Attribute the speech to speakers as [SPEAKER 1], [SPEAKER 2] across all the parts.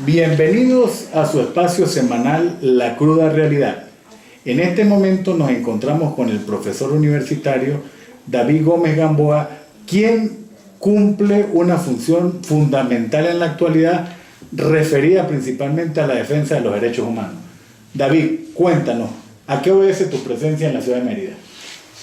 [SPEAKER 1] Bienvenidos a su espacio semanal La Cruda Realidad. En este momento nos encontramos con el profesor universitario David Gómez Gamboa, quien cumple una función fundamental en la actualidad referida principalmente a la defensa de los derechos humanos. David, cuéntanos, ¿a qué obedece tu presencia en la ciudad de Mérida?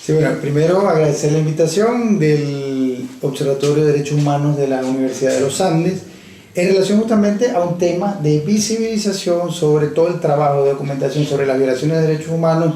[SPEAKER 2] Sí, bueno, primero agradecer la invitación del Observatorio de Derechos Humanos de la Universidad de los Andes en relación justamente a un tema de visibilización sobre todo el trabajo de documentación sobre las violaciones de derechos humanos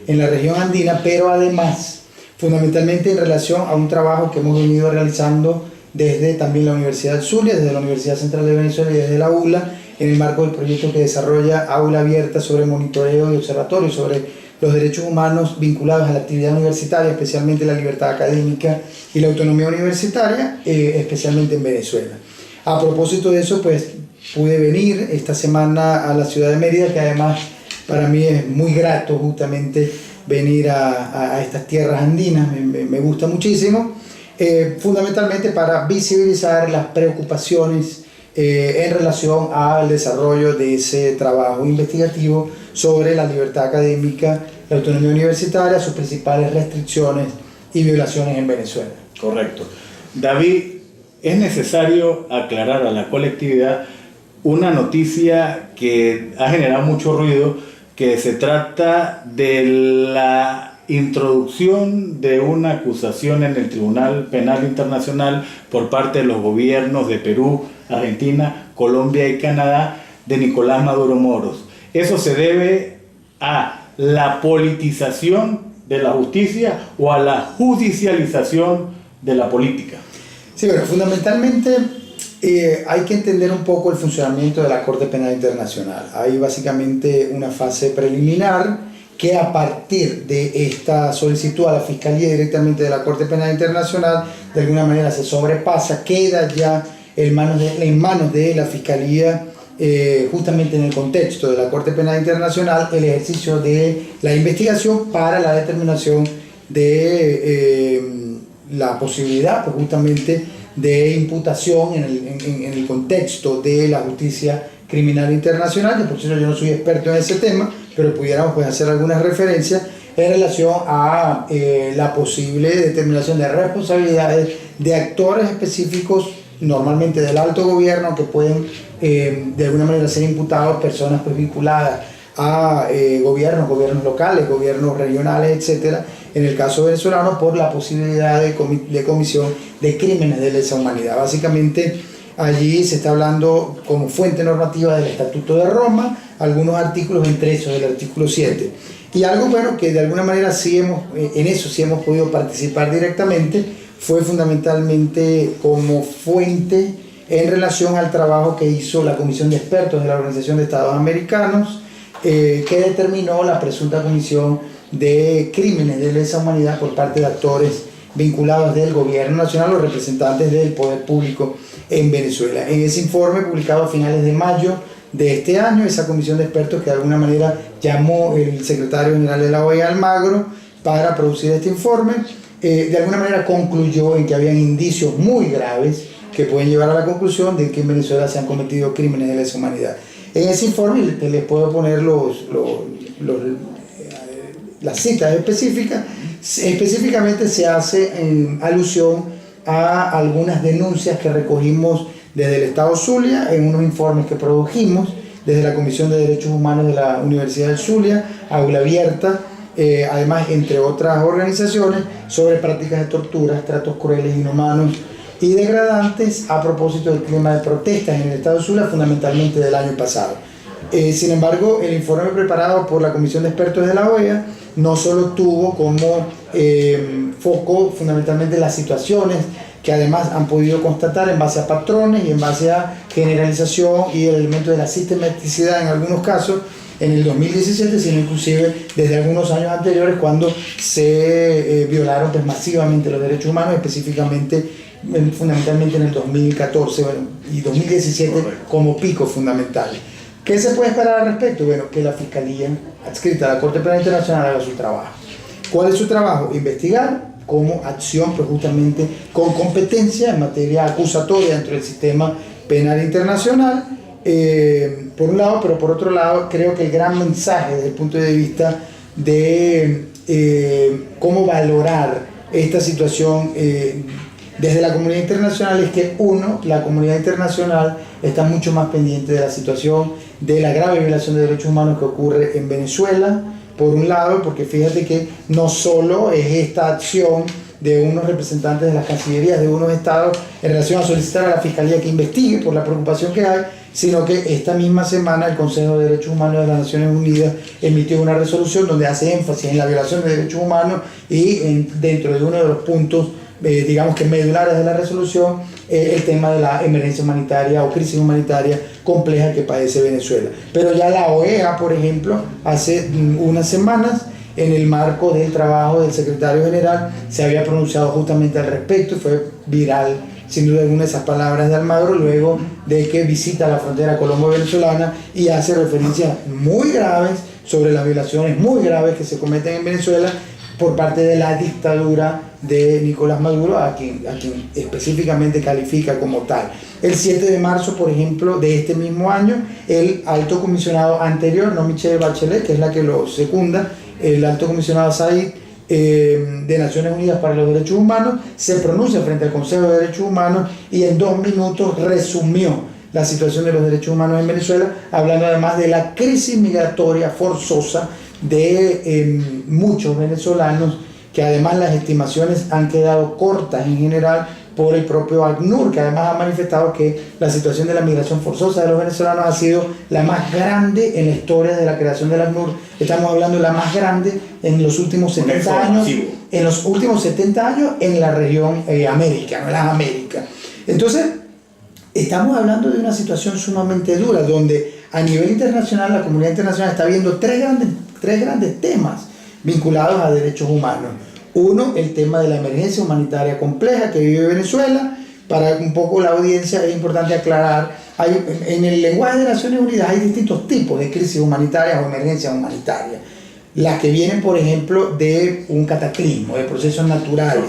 [SPEAKER 2] en la región andina, pero además fundamentalmente en relación a un trabajo que hemos venido realizando desde también la Universidad del Zulia, desde la Universidad Central de Venezuela y desde la ULA, en el marco del proyecto que desarrolla Aula Abierta sobre monitoreo y observatorio sobre los derechos humanos vinculados a la actividad universitaria, especialmente la libertad académica y la autonomía universitaria, especialmente en Venezuela. A propósito de eso, pues pude venir esta semana a la ciudad de Mérida, que además para mí es muy grato justamente venir a estas tierras andinas, me gusta muchísimo, fundamentalmente para visibilizar las preocupaciones en relación al desarrollo de ese trabajo investigativo sobre la libertad académica, la autonomía universitaria, sus principales restricciones y violaciones en Venezuela.
[SPEAKER 1] Correcto. David, es necesario aclarar a la colectividad una noticia que ha generado mucho ruido, que se trata de la introducción de una acusación en el Tribunal Penal Internacional por parte de los gobiernos de Perú, Argentina, Colombia y Canadá de Nicolás Maduro Moros. Eso se debe a la politización de la justicia o a la judicialización de la política.
[SPEAKER 2] Sí, pero fundamentalmente hay que entender un poco el funcionamiento de la Corte Penal Internacional. Hay básicamente una fase preliminar que a partir de esta solicitud a la Fiscalía directamente de la Corte Penal Internacional, de alguna manera se sobrepasa, queda ya en manos de la Fiscalía, justamente en el contexto de la Corte Penal Internacional, el ejercicio de la investigación para la determinación de la posibilidad, pues justamente, de imputación en el contexto de la justicia criminal internacional, que por cierto yo no soy experto en ese tema, pero pudiéramos pues hacer algunas referencias en relación a la posible determinación de responsabilidades de actores específicos, normalmente del alto gobierno, que pueden de alguna manera ser imputados personas pues vinculadas a gobiernos locales, gobiernos regionales, etcétera, en el caso venezolano, por la posibilidad de comisión de crímenes de lesa humanidad. Básicamente allí se está hablando como fuente normativa del Estatuto de Roma, algunos artículos, entre esos el artículo 7. Y algo bueno que de alguna manera en eso sí hemos podido participar directamente, fue fundamentalmente como fuente en relación al trabajo que hizo la Comisión de Expertos de la Organización de Estados Americanos, que determinó la presunta comisión de crímenes de lesa humanidad por parte de actores vinculados del gobierno nacional o representantes del poder público en Venezuela. En ese informe publicado a finales de mayo de este año, esa comisión de expertos que de alguna manera llamó el secretario general de la OEA, Almagro, para producir este informe, de alguna manera concluyó en que habían indicios muy graves que pueden llevar a la conclusión de que en Venezuela se han cometido crímenes de lesa humanidad. En ese informe les puedo poner las citas específicas. Específicamente se hace alusión a algunas denuncias que recogimos desde el Estado Zulia en unos informes que produjimos desde la Comisión de Derechos Humanos de la Universidad del Zulia, Aula Abierta, además entre otras organizaciones, sobre prácticas de torturas, tratos crueles, inhumanos y degradantes a propósito del clima de protestas en el Estado Zulia, fundamentalmente del año pasado. Sin embargo, el informe preparado por la Comisión de Expertos de la OEA no solo tuvo como foco fundamentalmente las situaciones que además han podido constatar en base a patrones y en base a generalización y el elemento de la sistematicidad en algunos casos en el 2017, sino inclusive desde algunos años anteriores, cuando se violaron pues, masivamente los derechos humanos, específicamente fundamentalmente en el 2014 y 2017 como picos fundamentales. ¿Qué se puede esperar al respecto? Bueno, que la Fiscalía adscrita a la Corte Penal Internacional haga su trabajo. ¿Cuál es su trabajo? Investigar como acción, pues justamente con competencia en materia acusatoria dentro del sistema penal internacional, por un lado, pero por otro lado creo que el gran mensaje desde el punto de vista de cómo valorar esta situación desde la comunidad internacional es que la comunidad internacional está mucho más pendiente de la situación de la grave violación de derechos humanos que ocurre en Venezuela, por un lado, porque fíjate que no solo es esta acción de unos representantes de las cancillerías de unos estados en relación a solicitar a la Fiscalía que investigue por la preocupación que hay, sino que esta misma semana el Consejo de Derechos Humanos de las Naciones Unidas emitió una resolución donde hace énfasis en la violación de derechos humanos y dentro de uno de los puntos digamos que medulares de la resolución, el tema de la emergencia humanitaria o crisis humanitaria compleja que padece Venezuela. Pero ya la OEA, por ejemplo, hace unas semanas, en el marco del trabajo del secretario general, se había pronunciado justamente al respecto, fue viral sin duda alguna esas palabras de Almagro luego de que visita la frontera colombo-venezolana y hace referencias muy graves sobre las violaciones muy graves que se cometen en Venezuela por parte de la dictadura de Nicolás Maduro, a quien específicamente califica como tal. El 7 de marzo, por ejemplo, de este mismo año, el alto comisionado anterior, no Michelle Bachelet, que es la que lo secunda, el alto comisionado Said de Naciones Unidas para los Derechos Humanos, se pronuncia frente al Consejo de Derechos Humanos y en 2 minutos resumió la situación de los derechos humanos en Venezuela, hablando además de la crisis migratoria forzosa de muchos venezolanos, que además las estimaciones han quedado cortas en general por el propio ACNUR, que además ha manifestado que la situación de la migración forzosa de los venezolanos ha sido la más grande en la historia de la creación del ACNUR. Estamos hablando de la más grande en los últimos 70 años, en los últimos 70 años en la región América, en las Américas. Entonces, estamos hablando de una situación sumamente dura, donde a nivel internacional, la comunidad internacional está viendo tres grandes temas vinculados a derechos humanos. Uno, el tema de la emergencia humanitaria compleja que vive Venezuela. Para un poco la audiencia es importante aclarar, en el lenguaje de Naciones Unidas hay distintos tipos de crisis humanitarias o emergencias humanitarias. Las que vienen, por ejemplo, de un cataclismo, de procesos naturales.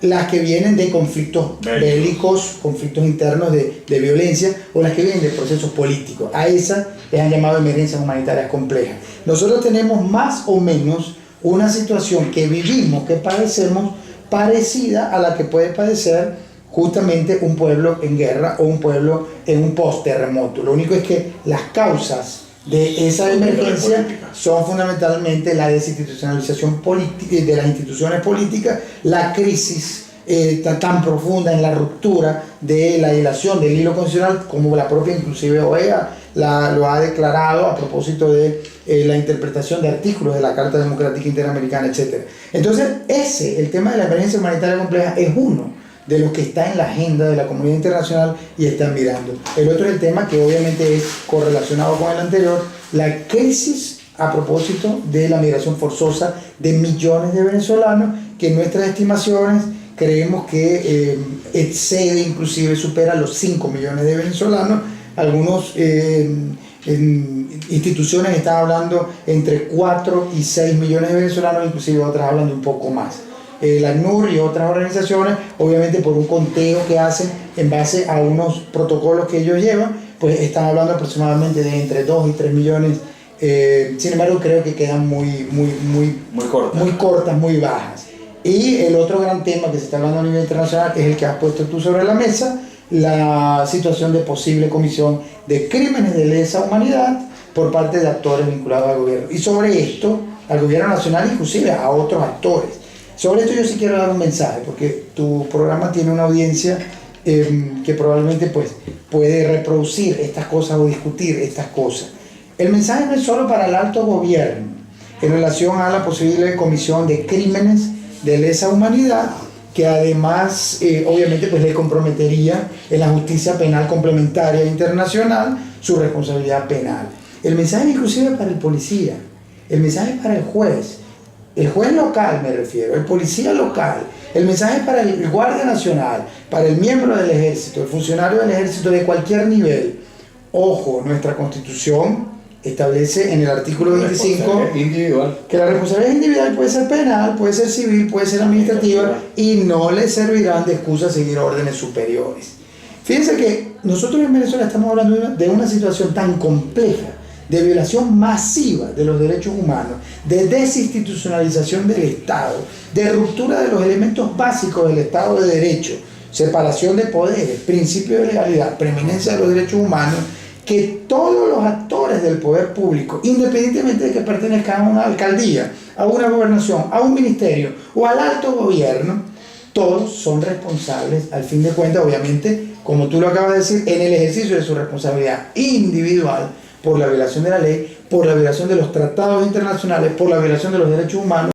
[SPEAKER 2] Las que vienen de conflictos bélicos, conflictos internos de violencia, o las que vienen de procesos políticos. A esas les han llamado emergencias humanitarias complejas. Nosotros tenemos más o menos una situación que vivimos, que padecemos, parecida a la que puede padecer justamente un pueblo en guerra o un pueblo en un post-terremoto. Lo único es que las causas de esa emergencia son fundamentalmente la desinstitucionalización de las instituciones políticas, la crisis tan profunda en la ruptura de la dilación del hilo constitucional, como la propia inclusive OEA lo ha declarado a propósito de la interpretación de artículos de la Carta Democrática Interamericana, etc. Entonces, el tema de la emergencia humanitaria compleja es uno de los que está en la agenda de la comunidad internacional y están mirando. El otro es el tema que obviamente es correlacionado con el anterior, la crisis a propósito de la migración forzosa de millones de venezolanos, que en nuestras estimaciones creemos que excede, inclusive supera los 5 millones de venezolanos. Algunos instituciones están hablando entre 4 y 6 millones de venezolanos, inclusive otras hablan de un poco más. La ACNUR y otras organizaciones, obviamente por un conteo que hacen en base a unos protocolos que ellos llevan, pues están hablando aproximadamente de entre 2 y 3 millones. Sin embargo, creo que quedan muy cortas, muy bajas. Y el otro gran tema que se está hablando a nivel internacional es el que has puesto tú sobre la mesa, la situación de posible comisión de crímenes de lesa humanidad por parte de actores vinculados al gobierno. Y sobre esto, al gobierno nacional, inclusive a otros actores. Sobre esto yo sí quiero dar un mensaje, porque tu programa tiene una audiencia que probablemente pues, puede reproducir estas cosas o discutir estas cosas. El mensaje no es solo para el alto gobierno en relación a la posible comisión de crímenes de lesa humanidad, que además obviamente pues, le comprometería en la justicia penal complementaria internacional su responsabilidad penal. El mensaje inclusive para el policía, el mensaje para el juez local me refiero, el policía local, el mensaje para el guardia nacional, para el miembro del ejército, el funcionario del ejército de cualquier nivel. Ojo, nuestra constitución establece en el artículo 25 que la responsabilidad individual puede ser penal, puede ser civil, puede ser administrativa y no le servirán de excusa seguir órdenes superiores. Fíjense que nosotros en Venezuela estamos hablando de una situación tan compleja, de violación masiva de los derechos humanos, de desinstitucionalización del Estado, de ruptura de los elementos básicos del Estado de Derecho, separación de poderes, principio de legalidad, preeminencia de los derechos humanos, que todos los actores del poder público, independientemente de que pertenezcan a una alcaldía, a una gobernación, a un ministerio o al alto gobierno, todos son responsables, al fin de cuentas, obviamente, como tú lo acabas de decir, en el ejercicio de su responsabilidad individual por la violación de la ley, por la violación de los tratados internacionales, por la violación de los derechos humanos.